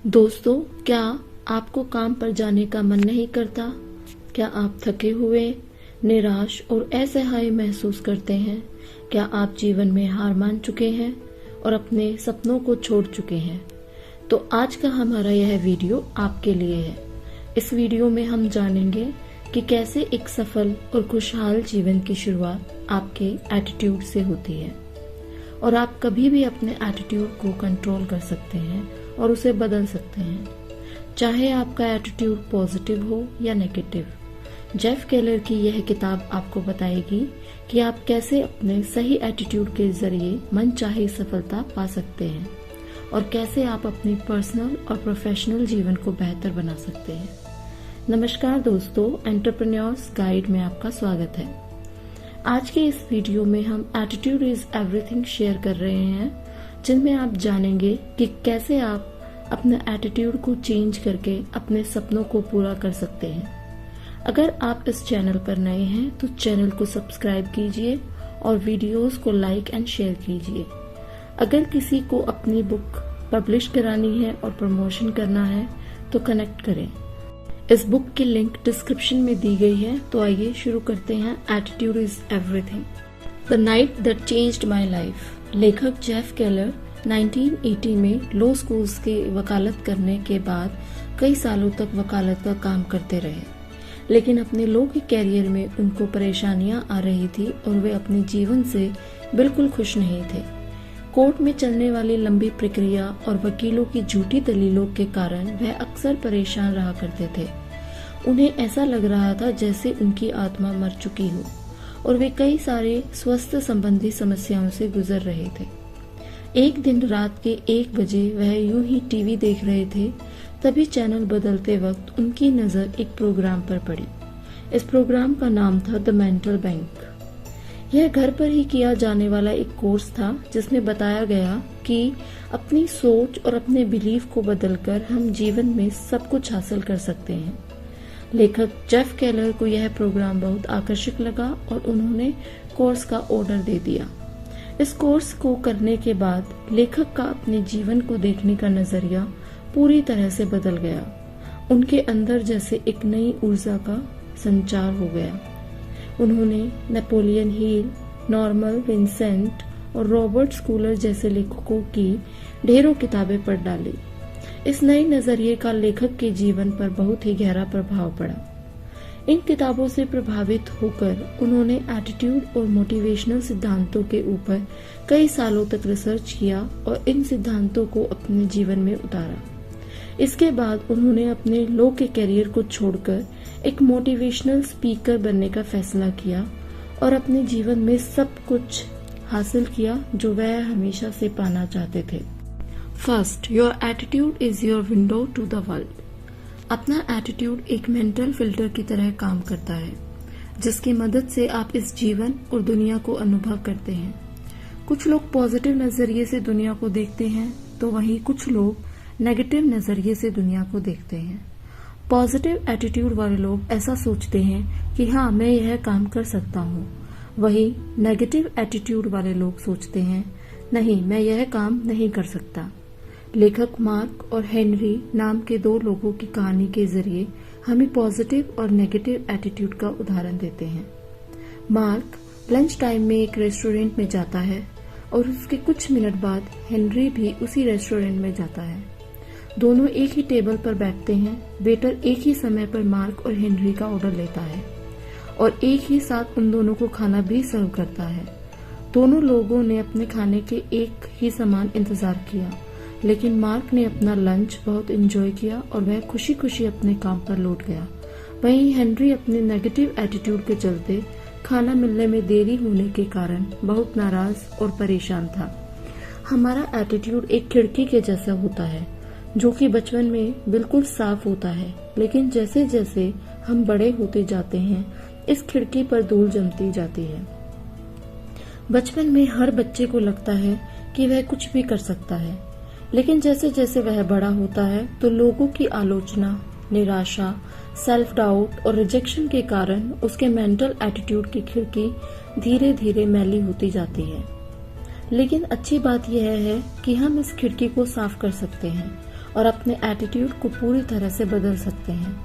दोस्तों, क्या आपको काम पर जाने का मन नहीं करता? क्या आप थके हुए, निराश और असहाय महसूस करते हैं? क्या आप जीवन में हार मान चुके हैं और अपने सपनों को छोड़ चुके हैं? तो आज का हमारा यह वीडियो आपके लिए है। इस वीडियो में हम जानेंगे कि कैसे एक सफल और खुशहाल जीवन की शुरुआत आपके एटीट्यूड से होती है और आप कभी भी अपने एटीट्यूड को कंट्रोल कर सकते हैं और उसे बदल सकते हैं, चाहे आपका एटीट्यूड पॉजिटिव हो या नेगेटिव। जेफ केलर की यह किताब आपको बताएगी कि आप कैसे अपने सही एटीट्यूड के जरिए मनचाही सफलता पा सकते हैं और कैसे आप अपनी पर्सनल और प्रोफेशनल जीवन को बेहतर बना सकते हैं। नमस्कार दोस्तों, एंटरप्रेन्योर्स गाइड में आपका स्वागत है। आज के इस वीडियो में हम एटीट्यूड इज एवरीथिंग शेयर कर रहे हैं, जिनमें आप जानेंगे कि कैसे आप अपने एटीट्यूड को चेंज करके अपने सपनों को पूरा कर सकते हैं। अगर आप इस चैनल पर नए हैं तो चैनल को सब्सक्राइब कीजिए और वीडियोस को लाइक एंड शेयर कीजिए। अगर किसी को अपनी बुक पब्लिश करानी है और प्रमोशन करना है तो कनेक्ट करें। इस बुक की लिंक डिस्क्रिप्शन में दी गई है। तो आइए शुरू करते हैं। Attitude is everything, the night that changed my life. लेखक जेफ केलर 1980 में लॉ स्कूल्स के वकालत करने के बाद कई सालों तक वकालत का काम करते रहे, लेकिन अपने लॉ के कैरियर में उनको परेशानियां आ रही थी और वे अपने जीवन से बिल्कुल खुश नहीं थे। कोर्ट में चलने वाली लंबी प्रक्रिया और वकीलों की झूठी दलीलों के कारण वह अक्सर परेशान रहा करते थे। उन्हें ऐसा लग रहा था जैसे उनकी आत्मा मर चुकी हो और वे कई सारे स्वास्थ्य संबंधी समस्याओं से गुजर रहे थे। एक दिन रात के 1 बजे वह यूं ही टीवी देख रहे थे, तभी चैनल बदलते वक्त उनकी नजर एक प्रोग्राम पर पड़ी। इस प्रोग्राम का नाम था द मेंटल बैंक। यह घर पर ही किया जाने वाला एक कोर्स था जिसमें बताया गया कि अपनी सोच और अपने बिलीफ को बदलकर हम जीवन में सब कुछ हासिल कर सकते हैं। लेखक जेफ केलर को यह प्रोग्राम बहुत आकर्षक लगा और उन्होंने कोर्स का ऑर्डर दे दिया। इस कोर्स को करने के बाद लेखक का अपने जीवन को देखने का नजरिया पूरी तरह से बदल गया। उनके अंदर जैसे एक नई ऊर्जा का संचार हो गया। उन्होंने नेपोलियन हिल, नॉर्मन विंसेंट और रॉबर्ट स्कूलर जैसे लेखकों की ढेरों किताबें पढ़ डाली। इस नए नजरिए का लेखक के जीवन पर बहुत ही गहरा प्रभाव पड़ा। इन किताबों से प्रभावित होकर उन्होंने एटीट्यूड और मोटिवेशनल सिद्धांतों के ऊपर कई सालों तक रिसर्च किया और इन सिद्धांतों को अपने जीवन में उतारा। इसके बाद उन्होंने अपने लॉ के करियर को छोड़कर एक मोटिवेशनल स्पीकर बनने का फैसला किया और अपने जीवन में सब कुछ हासिल किया जो वह हमेशा से पाना चाहते थे। First, your attitude is your window to the world. अपना एटीट्यूड एक मेंटल फिल्टर की तरह काम करता है, जिसकी मदद से आप इस जीवन और दुनिया को अनुभव करते हैं। कुछ लोग पॉजिटिव नजरिए से दुनिया को देखते हैं तो वहीं कुछ लोग नेगेटिव नजरिए से दुनिया को देखते हैं। पॉजिटिव एटीट्यूड वाले लोग ऐसा सोचते हैं कि हाँ, मैं यह काम कर सकता हूँ। वहीं नेगेटिव एटीट्यूड वाले लोग सोचते हैं नहीं, मैं यह काम नहीं कर सकता। लेखक मार्क और हेनरी नाम के 2 लोगों की कहानी के जरिए हमें पॉजिटिव और नेगेटिव एटीट्यूड का उदाहरण देते हैं। मार्क लंच टाइम में एक रेस्टोरेंट में जाता है और उसके कुछ मिनट बाद हेनरी भी उसी रेस्टोरेंट में जाता है। दोनों एक ही टेबल पर बैठते हैं। वेटर एक ही समय पर मार्क और हेनरी का ऑर्डर लेता है और एक ही साथ उन दोनों को खाना भी सर्व करता है। दोनों लोगों ने अपने खाने के एक ही समान इंतजार किया, लेकिन मार्क ने अपना लंच बहुत एंजॉय किया और वह खुशी खुशी अपने काम पर लौट गया। वहीं हेनरी अपने नेगेटिव एटीट्यूड के चलते खाना मिलने में देरी होने के कारण बहुत नाराज और परेशान था। हमारा एटीट्यूड एक खिड़की के जैसा होता है जो कि बचपन में बिल्कुल साफ होता है, लेकिन जैसे जैसे हम बड़े होते जाते हैं इस खिड़की पर धूल जमती जाती है। बचपन में हर बच्चे को लगता है कि वह कुछ भी कर सकता है, लेकिन जैसे जैसे वह बड़ा होता है तो लोगों की आलोचना, निराशा, सेल्फ डाउट और रिजेक्शन के कारण उसके मेंटल एटीट्यूड की खिड़की धीरे धीरे मैली होती जाती है। लेकिन अच्छी बात यह है कि हम इस खिड़की को साफ कर सकते हैं और अपने एटीट्यूड को पूरी तरह से बदल सकते हैं।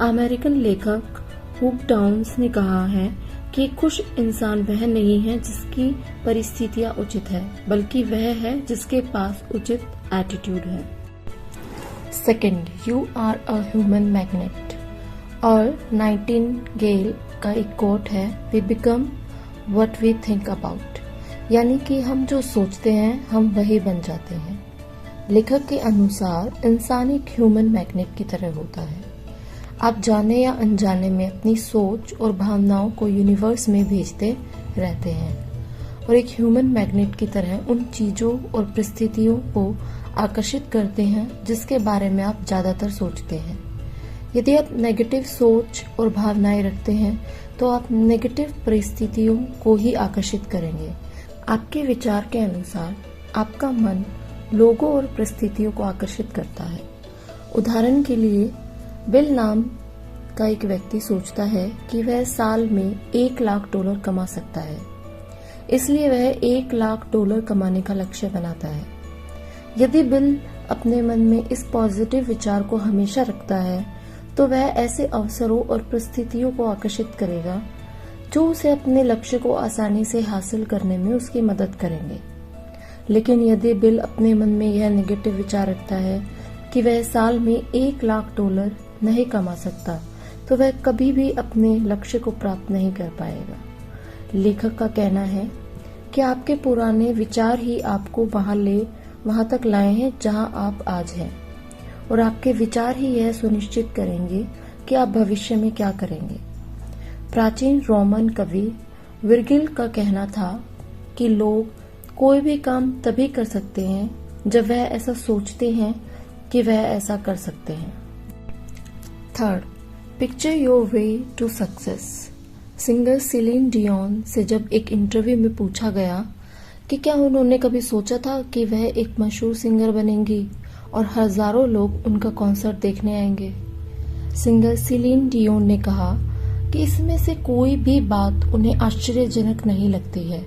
अमेरिकन लेखक हुग डाउन्स ने कहा है कि खुश इंसान वह नहीं है जिसकी परिस्थितियां उचित है, बल्कि वह है जिसके पास उचित एटीट्यूड है। Second, you are a human magnet. और नाइटिंगेल का एक कोट है, we become what we think about, यानी कि हम जो सोचते हैं हम वही बन जाते हैं। लेखक के अनुसार इंसान एक ह्यूमन मैग्नेट की तरह होता है। आप जाने या अनजाने में अपनी सोच और भावनाओं को यूनिवर्स में भेजते रहते हैं और एक ह्यूमन मैग्नेट की तरह उन चीजों और परिस्थितियों को आकर्षित करते हैं जिसके बारे में आप ज्यादातर सोचते हैं। यदि आप नेगेटिव सोच और भावनाएं रखते हैं तो आप नेगेटिव परिस्थितियों को ही आकर्षित करेंगे। आपके विचार के अनुसार आपका मन लोगों और परिस्थितियों को आकर्षित करता है। उदाहरण के लिए, बिल नाम का एक व्यक्ति सोचता है कि वह साल में $1,00,000 कमा सकता है, इसलिए वह $1,00,000 कमाने का लक्ष्य बनाता है। यदि बिल अपने मन में इस पॉजिटिव विचार को हमेशा रखता है तो वह ऐसे अवसरों और परिस्थितियों को आकर्षित करेगा जो उसे अपने लक्ष्य को आसानी से हासिल करने में उसकी मदद करेंगे। लेकिन यदि बिल अपने मन में यह नेगेटिव विचार रखता है कि वह साल में $1,00,000 नहीं कमा सकता, तो वह कभी भी अपने लक्ष्य को प्राप्त नहीं कर पाएगा। लेखक का कहना है कि आपके पुराने विचार ही आपको वहां तक लाए हैं जहां आप आज हैं, और आपके विचार ही यह सुनिश्चित करेंगे कि आप भविष्य में क्या करेंगे। प्राचीन रोमन कवि वर्जिल का कहना था कि लोग कोई भी काम तभी कर सकते हैं जब वह ऐसा सोचते हैं कि वह ऐसा कर सकते हैं। Third, picture your way to success. Singer Celine Dion से जब एक इंटरव्यू में पूछा गया कि क्या उन्होंने कभी सोचा था कि वह एक मशहूर सिंगर बनेंगी और हजारों लोग उनका कॉन्सर्ट देखने आएंगे, सिंगर सीलीन डियोन ने कहा कि इसमें से कोई भी बात उन्हें आश्चर्यजनक नहीं लगती है,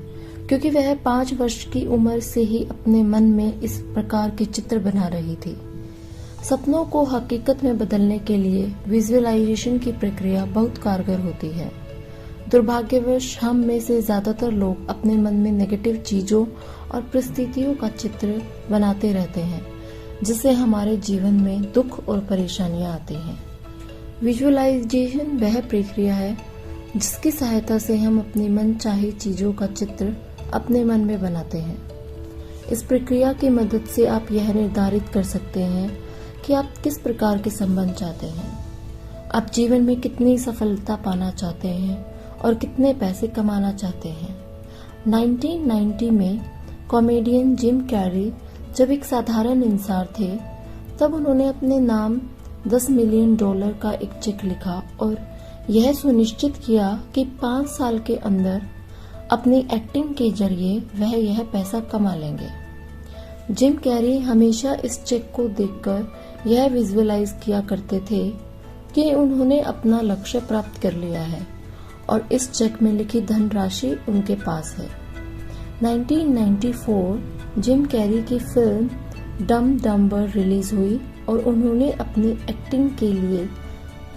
क्योंकि वह 5 वर्ष की उम्र से ही अपने मन में इस प्रकार के चित्र बना रही थी। सपनों को हकीकत में बदलने के लिए विजुअलाइजेशन की प्रक्रिया बहुत कारगर होती है। दुर्भाग्यवश हम में से ज्यादातर लोग अपने मन में नेगेटिव चीजों और परिस्थितियों का चित्र बनाते रहते हैं, जिससे हमारे जीवन में दुख और परेशानियां आती हैं। विजुअलाइजेशन वह प्रक्रिया है जिसकी सहायता से हम अपनी मनचाही चीजों का चित्र अपने मन में बनाते हैं। इस प्रक्रिया की मदद से आप यह निर्धारित कर सकते हैं कि आप किस प्रकार के संबंध चाहते हैं, आप जीवन में कितनी सफलता पाना चाहते हैं और कितने पैसे कमाना चाहते हैं। 1990 में कॉमेडियन जिम कैरी जब एक साधारण इंसान थे, तब उन्होंने अपने नाम $10 मिलियन का एक चेक लिखा और यह सुनिश्चित किया कि 5 साल के अंदर अपनी एक्टिंग के जरिए वह यह पैसा कमा लेंगे। जिम कैरी हमेशा इस चेक को देखकर यह विजुअलाइज किया करते थे कि उन्होंने अपना लक्ष्य प्राप्त कर लिया है और इस चेक में लिखी धनराशि उनके पास है। 1994 जिम कैरी की फिल्म डम डम्बर रिलीज हुई और उन्होंने अपनी एक्टिंग के लिए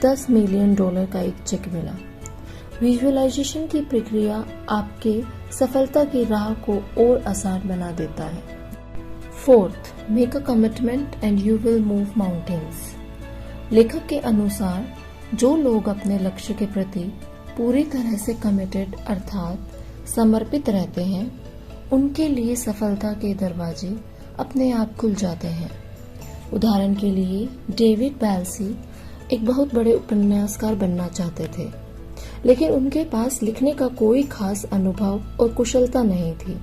$10 मिलियन का एक चेक मिला। विजुअलाइजेशन की प्रक्रिया आपके सफलता की राह को और आसान बना देता है। Fourth, make a commitment and you will move mountains. लेखक के अनुसार जो लोग अपने लक्ष्य के प्रति पूरी तरह से कमिटेड अर्थात समर्पित रहते हैं, उनके लिए सफलता के दरवाजे अपने आप खुल जाते हैं। उदाहरण के लिए डेविड बैल्सी एक बहुत बड़े उपन्यासकार बनना चाहते थे, लेकिन उनके पास लिखने का कोई खास अनुभव और कुशलता नहीं थी।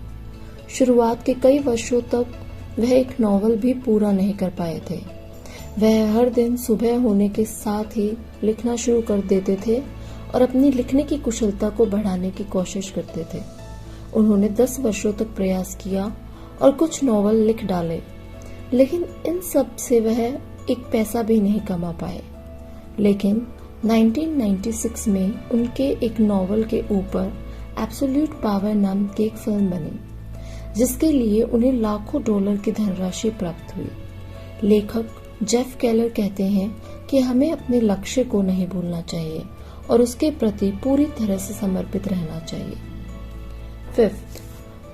शुरुआत के कई वर्षों तक वह एक नॉवल भी पूरा नहीं कर पाए थे। वह हर दिन सुबह होने के साथ ही लिखना शुरू कर देते थे और अपनी लिखने की कुशलता को बढ़ाने की कोशिश करते थे। उन्होंने 10 वर्षों तक प्रयास किया और कुछ नॉवल लिख डाले, लेकिन इन सब से वह एक पैसा भी नहीं कमा पाए। लेकिन 1996 में उनके एक नॉवल के ऊपर एब्सोल्यूट पावर नाम की एक फिल्म बनी, जिसके लिए उन्हें लाखों डॉलर की धनराशि प्राप्त हुई। लेखक जेफ केलर कहते हैं कि हमें अपने लक्ष्य को नहीं भूलना चाहिए और उसके प्रति पूरी तरह से समर्पित रहना चाहिए। 5th,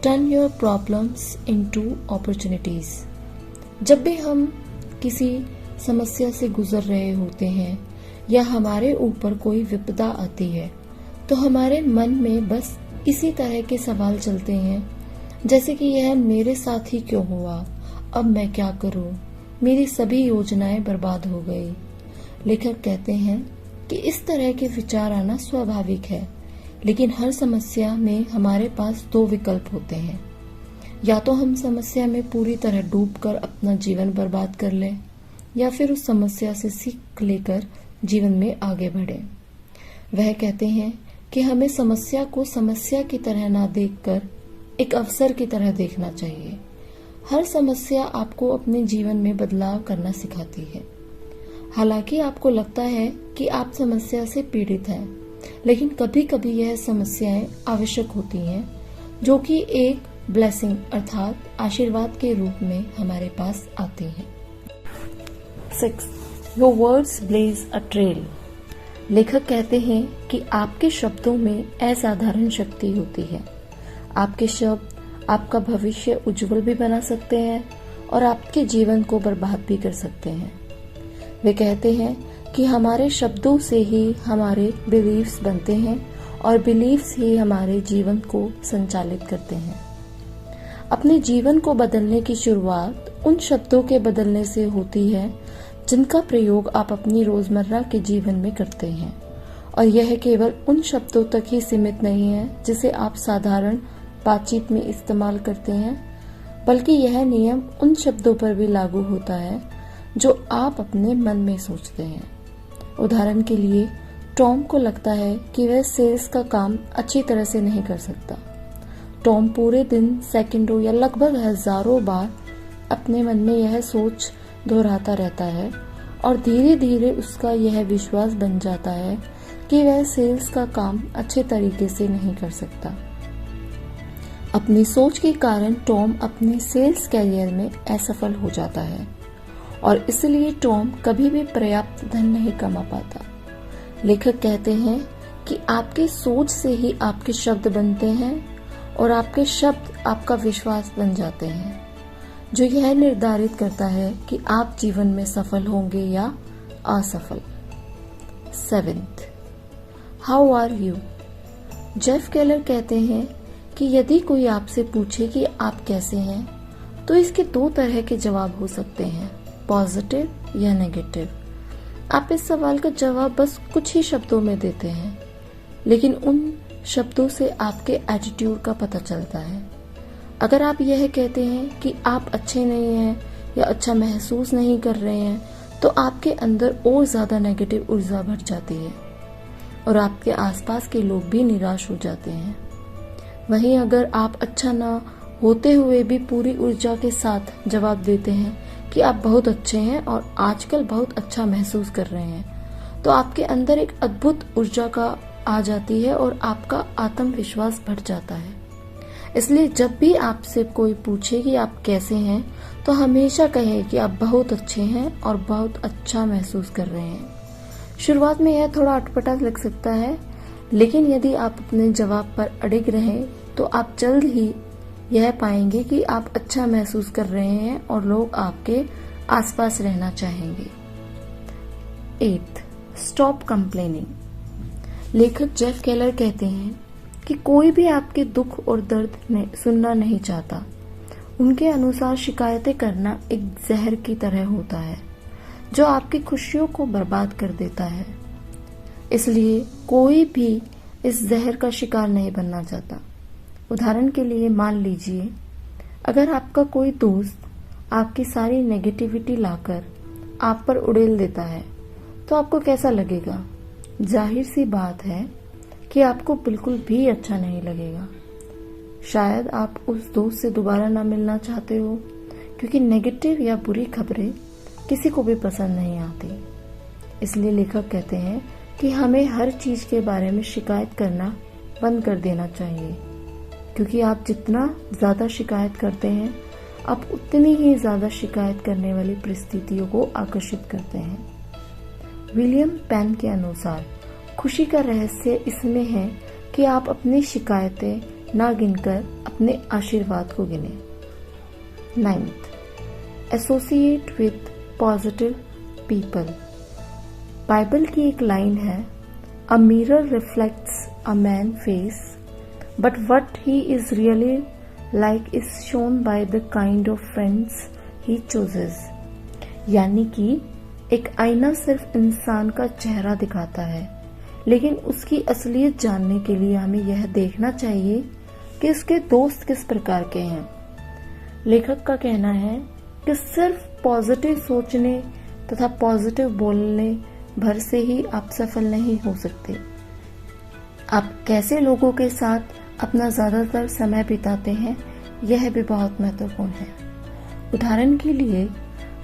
turn your problems into opportunities. जब भी हम किसी समस्या से गुजर रहे होते हैं या हमारे ऊपर कोई विपदा आती है तो हमारे मन में बस इसी तरह के सवाल चलते हैं, जैसे कि यह मेरे साथ ही क्यों हुआ, अब मैं क्या करूं, मेरी सभी योजनाएं बर्बाद हो गई। लेखक कहते हैं कि इस तरह के विचार आना स्वाभाविक है, लेकिन हर समस्या में हमारे पास 2 विकल्प होते हैं। या तो हम समस्या में पूरी तरह डूबकर अपना जीवन बर्बाद कर लें या फिर उस समस्या से सीख लेकर जीवन में आगे बढ़ें। वह कहते हैं कि हमें समस्या को समस्या की तरह ना देखकर एक अवसर की तरह देखना चाहिए। हर समस्या आपको अपने जीवन में बदलाव करना सिखाती है। हालांकि आपको लगता है कि आप समस्या से पीड़ित हैं, लेकिन कभी कभी यह समस्याएं आवश्यक होती हैं, जो कि एक ब्लेसिंग अर्थात आशीर्वाद के रूप में हमारे पास आती हैं। 6. Your words blaze a trail. लेखक कहते हैं कि आपके शब्दों में असाधारण शक्ति होती है। आपके शब्द आपका भविष्य उज्जवल भी बना सकते हैं और आपके जीवन को बर्बाद भी कर सकते हैं। वे कहते हैं कि हमारे शब्दों से ही हमारे बिलीव्स बनते हैं और बिलीव्स ही हमारे जीवन को संचालित करते हैं। अपने जीवन को बदलने की शुरुआत उन शब्दों के बदलने से होती है जिनका प्रयोग आप अपनी रोजमर्रा के जीवन में करते हैं, और यह केवल उन शब्दों तक ही सीमित नहीं है जिसे आप साधारण बातचीत में इस्तेमाल करते हैं, बल्कि यह नियम उन शब्दों पर भी लागू होता है जो आप अपने मन में सोचते हैं। उदाहरण के लिए, टॉम को लगता है कि वह सेल्स का काम अच्छी तरह से नहीं कर सकता। टॉम पूरे दिन सेकंडों या लगभग हजारों बार अपने मन में यह सोच दोहराता रहता है और धीरे धीरे उसका यह विश्वास बन जाता है कि वह सेल्स का काम अच्छे तरीके से नहीं कर सकता। अपनी सोच के कारण टॉम अपने सेल्स कैरियर में असफल हो जाता है और इसलिए टॉम कभी भी पर्याप्त धन नहीं कमा पाता। लेखक कहते हैं कि आपकी सोच से ही आपके शब्द बनते हैं और आपके शब्द आपका विश्वास बन जाते हैं, जो यह निर्धारित करता है कि आप जीवन में सफल होंगे या असफल। 7th, how are you. Jeff Keller कहते हैं कि यदि कोई आपसे पूछे कि आप कैसे हैं, तो इसके 2 तरह के जवाब हो सकते हैं, पॉजिटिव या नेगेटिव। आप इस सवाल का जवाब बस कुछ ही शब्दों में देते हैं, लेकिन उन शब्दों से आपके एटीट्यूड का पता चलता है। अगर आप यह कहते हैं कि आप अच्छे नहीं हैं या अच्छा महसूस नहीं कर रहे हैं, तो आपके अंदर और ज्यादा नेगेटिव ऊर्जा भर जाती है और आपके आसपास के लोग भी निराश हो जाते हैं। वहीं अगर आप अच्छा ना होते हुए भी पूरी ऊर्जा के साथ जवाब देते हैं कि आप बहुत अच्छे हैं और आजकल बहुत अच्छा महसूस कर रहे हैं, तो आपके अंदर एक अद्भुत ऊर्जा का आ जाती है और आपका आत्मविश्वास बढ़ जाता है। इसलिए जब भी आपसे कोई पूछे कि आप कैसे हैं, तो हमेशा कहें कि आप बहुत अच्छे हैं और बहुत अच्छा महसूस कर रहे हैं। शुरुआत में यह थोड़ा अटपटा लग सकता है, लेकिन यदि आप अपने जवाब पर अड़िग रहें तो आप जल्द ही यह पाएंगे कि आप अच्छा महसूस कर रहे हैं और लोग आपके आसपास रहना चाहेंगे। 8th, stop complaining. लेखक जेफ केलर कहते हैं कि कोई भी आपके दुख और दर्द सुनना नहीं चाहता। उनके अनुसार शिकायतें करना एक जहर की तरह होता है जो आपकी खुशियों को बर्बाद कर देता है। इसलिए कोई भी इस जहर का शिकार नहीं बनना चाहता। उदाहरण के लिए मान लीजिए, अगर आपका कोई दोस्त आपकी सारी नेगेटिविटी लाकर आप पर उड़ेल देता है तो आपको कैसा लगेगा? जाहिर सी बात है कि आपको बिल्कुल भी अच्छा नहीं लगेगा। शायद आप उस दोस्त से दोबारा ना मिलना चाहते हो, क्योंकि नेगेटिव या बुरी खबरें किसी को भी पसंद नहीं आती। इसलिए लेखक कहते हैं कि हमें हर चीज के बारे में शिकायत करना बंद कर देना चाहिए, क्योंकि आप जितना ज्यादा शिकायत करते हैं आप उतनी ही ज्यादा शिकायत करने वाली परिस्थितियों को आकर्षित करते हैं। विलियम पेन के अनुसार खुशी का रहस्य इसमें है कि आप अपनी शिकायतें ना गिनकर अपने आशीर्वाद को गिने। 9th, associate with positive people. Bible की एक लाइन है, a mirror reflects a man face but what he is really like is shown by the kind of friends he chooses. यानी कि एक आईना सिर्फ इंसान का चेहरा दिखाता है, लेकिन उसकी असलियत जानने के लिए हमें यह देखना चाहिए कि उसके दोस्त किस प्रकार के हैं। लेखक का कहना है कि सिर्फ पॉजिटिव सोचने तथा पॉजिटिव बोलने भर से ही आप सफल नहीं हो सकते। आप कैसे लोगों के साथ अपना ज्यादातर समय बिताते हैं, यह भी बहुत महत्वपूर्ण है। उदाहरण के लिए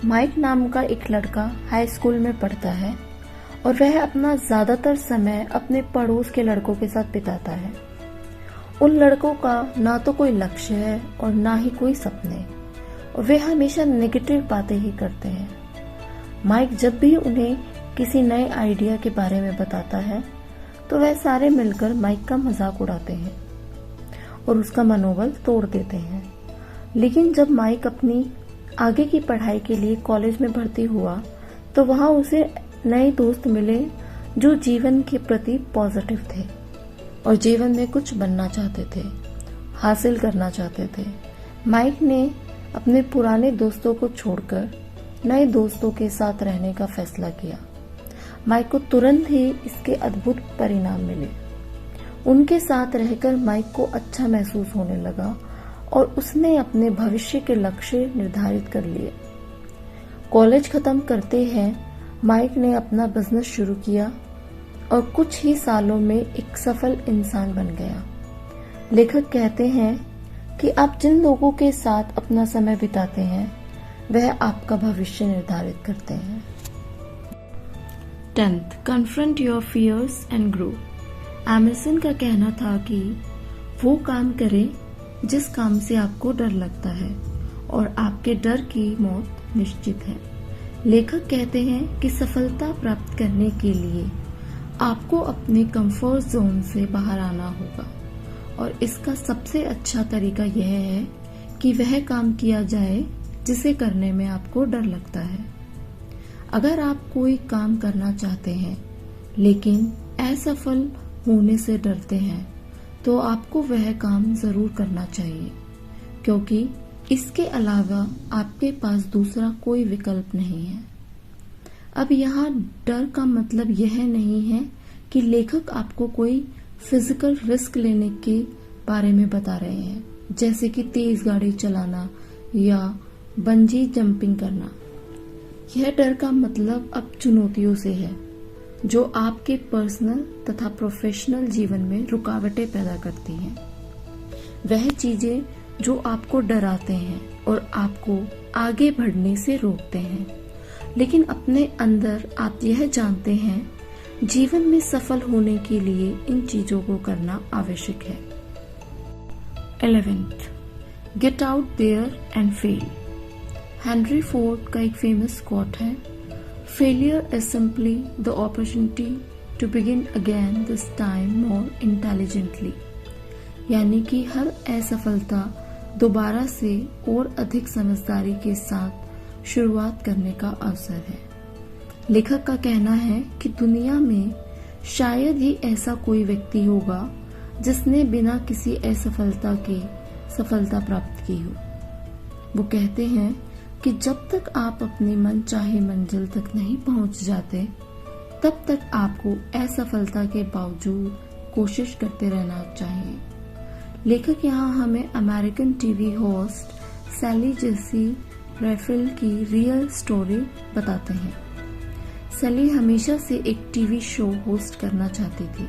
माइक नाम का एक लड़का हाई स्कूल में पढ़ता है और वह अपना ज्यादातर समय अपने पड़ोस के लड़कों के साथ बिताता है। उन लड़कों का ना तो कोई लक्ष्य है और ना ही कोई सपने, और वे हमेशा नेगेटिव बातें ही करते हैं। माइक जब भी उन्हें किसी नए आइडिया के बारे में बताता है तो वह सारे मिलकर माइक का मजाक उड़ाते हैं और उसका मनोबल तोड़ देते हैं। लेकिन जब माइक अपनी आगे की पढ़ाई के लिए कॉलेज में भर्ती हुआ तो वहां उसे नए दोस्त मिले जो जीवन के प्रति पॉजिटिव थे और जीवन में कुछ बनना चाहते थे, हासिल करना चाहते थे। माइक ने अपने पुराने दोस्तों को छोड़कर नए दोस्तों के साथ रहने का फैसला किया। माइक को तुरंत ही इसके अद्भुत परिणाम मिले। उनके साथ रहकर माइक को अच्छा महसूस होने लगा और उसने अपने भविष्य के लक्ष्य निर्धारित कर लिए। कॉलेज खत्म करते हैं माइक ने अपना बिजनेस शुरू किया और कुछ ही सालों में एक सफल इंसान बन गया। लेखक कहते हैं कि आप जिन लोगों के साथ अपना समय बिताते हैं वह आपका भविष्य निर्धारित करते हैं। 10th, confront your fears and grow। Emerson का कहना था कि वो काम करें जिस काम से आपको डर लगता है और आपके डर की मौत निश्चित है। लेखक कहते हैं कि सफलता प्राप्त करने के लिए आपको अपने कंफर्ट जोन से बाहर आना होगा और इसका सबसे अच्छा तरीका यह है कि वह काम किया जाए जिसे करने में आपको डर लगता है। अगर आप कोई काम करना चाहते हैं लेकिन असफल होने से डरते हैं तो आपको वह काम जरूर करना चाहिए, क्योंकि इसके अलावा आपके पास दूसरा कोई विकल्प नहीं है। अब यहाँ डर का मतलब यह नहीं है कि लेखक आपको कोई फिजिकल रिस्क लेने के बारे में बता रहे हैं, जैसे कि तेज गाड़ी चलाना या बंजी जंपिंग करना। यह डर का मतलब अब चुनौतियों से है जो आपके पर्सनल तथा प्रोफेशनल जीवन में रुकावटें पैदा करती हैं। वह चीजें जो आपको डराते हैं और आपको आगे बढ़ने से रोकते हैं, लेकिन अपने अंदर आप यह जानते हैं जीवन में सफल होने के लिए इन चीजों को करना आवश्यक है। 11th, get out there and fail. Henry Ford का एक फेमस कोट है, failure is simply the opportunity to begin again, this time more intelligently. यानी कि हर असफलता दोबारा से और अधिक समझदारी के साथ शुरुआत करने का अवसर है। लेखक का कहना है कि दुनिया में शायद ही ऐसा कोई व्यक्ति होगा जिसने बिना किसी असफलता के सफलता प्राप्त की हो। वो कहते हैं कि जब तक आप अपनी मनचाही मंजिल तक नहीं पहुंच जाते तब तक आपको असफलता के बावजूद कोशिश करते रहना चाहिए। लेखक यहाँ हमें अमेरिकन टीवी होस्ट सैली जेसी रेफिल की रियल स्टोरी बताते हैं। सैली हमेशा से एक टीवी शो होस्ट करना चाहती थी,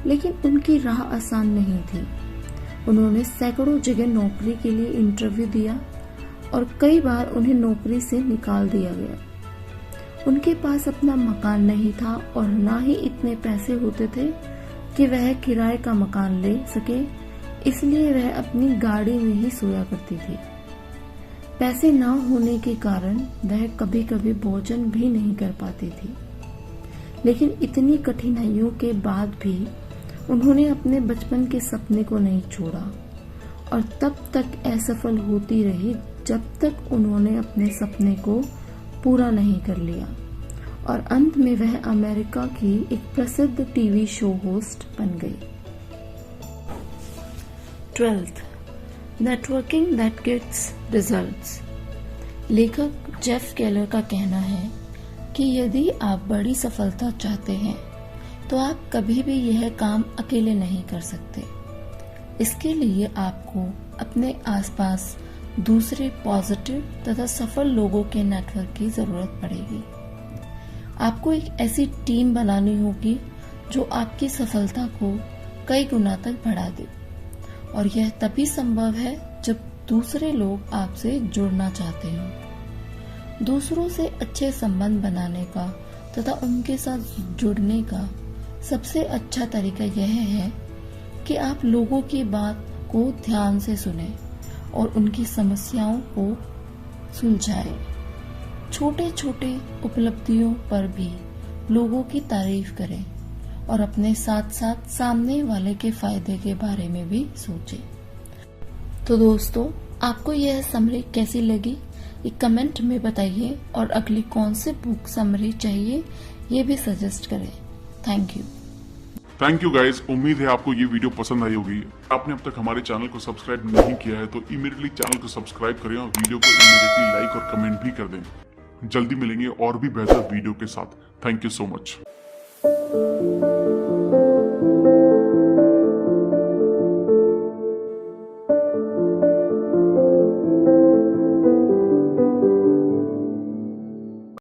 लेकिन उनकी राह आसान नहीं थी। उन्होंने सैकड़ों जगह नौकरी के लिए इंटरव्यू दिया और कई बार उन्हें नौकरी से निकाल दिया गया। उनके पास अपना मकान नहीं था और ना ही इतने पैसे होते थे कि वह किराए का मकान ले सके, इसलिए वह अपनी गाड़ी में ही सोया करती थी। पैसे ना होने के कारण वह कभी कभी भोजन भी नहीं कर पाती थी, लेकिन इतनी कठिनाइयों के बाद भी उन्होंने अपने बचपन के सपने को नहीं छोड़ा और तब तक असफल होती रही जब तक उन्होंने अपने सपने को पूरा नहीं कर लिया और अंत में वह अमेरिका की एक प्रसिद्ध टीवी शो होस्ट बन गई। 12th, networking that gets results. लेखक जेफ केलर का कहना है कि यदि आप बड़ी सफलता चाहते हैं तो आप कभी भी यह काम अकेले नहीं कर सकते। इसके लिए आपको अपने आसपास दूसरे पॉजिटिव तथा सफल लोगों के नेटवर्क की जरूरत पड़ेगी। आपको एक ऐसी टीम बनानी होगी जो आपकी सफलता को कई गुना तक बढ़ा दे और यह तभी संभव है जब दूसरे लोग आपसे जुड़ना चाहते हो। दूसरों से अच्छे संबंध बनाने का तथा उनके साथ जुड़ने का सबसे अच्छा तरीका यह है कि आप लोगों की बात को ध्यान से सुने और उनकी समस्याओं को सुलझाएं। छोटे छोटे उपलब्धियों पर भी लोगों की तारीफ करें और अपने साथ साथ सामने वाले के फायदे के बारे में भी सोचें। तो दोस्तों, आपको यह समरी कैसी लगी ये कमेंट में बताइए और अगली कौन से बुक समरी चाहिए ये भी सजेस्ट करें। Thank you guys. उम्मीद है आपको ये वीडियो पसंद आई होगी। आपने अब तक हमारे चैनल को सब्सक्राइब नहीं किया है तो इमीडिएटली चैनल को सब्सक्राइब करें और वीडियो को इमीडिएटली लाइक और कमेंट भी कर दें। जल्दी मिलेंगे और भी बेहतर वीडियो के साथ। Thank you so much.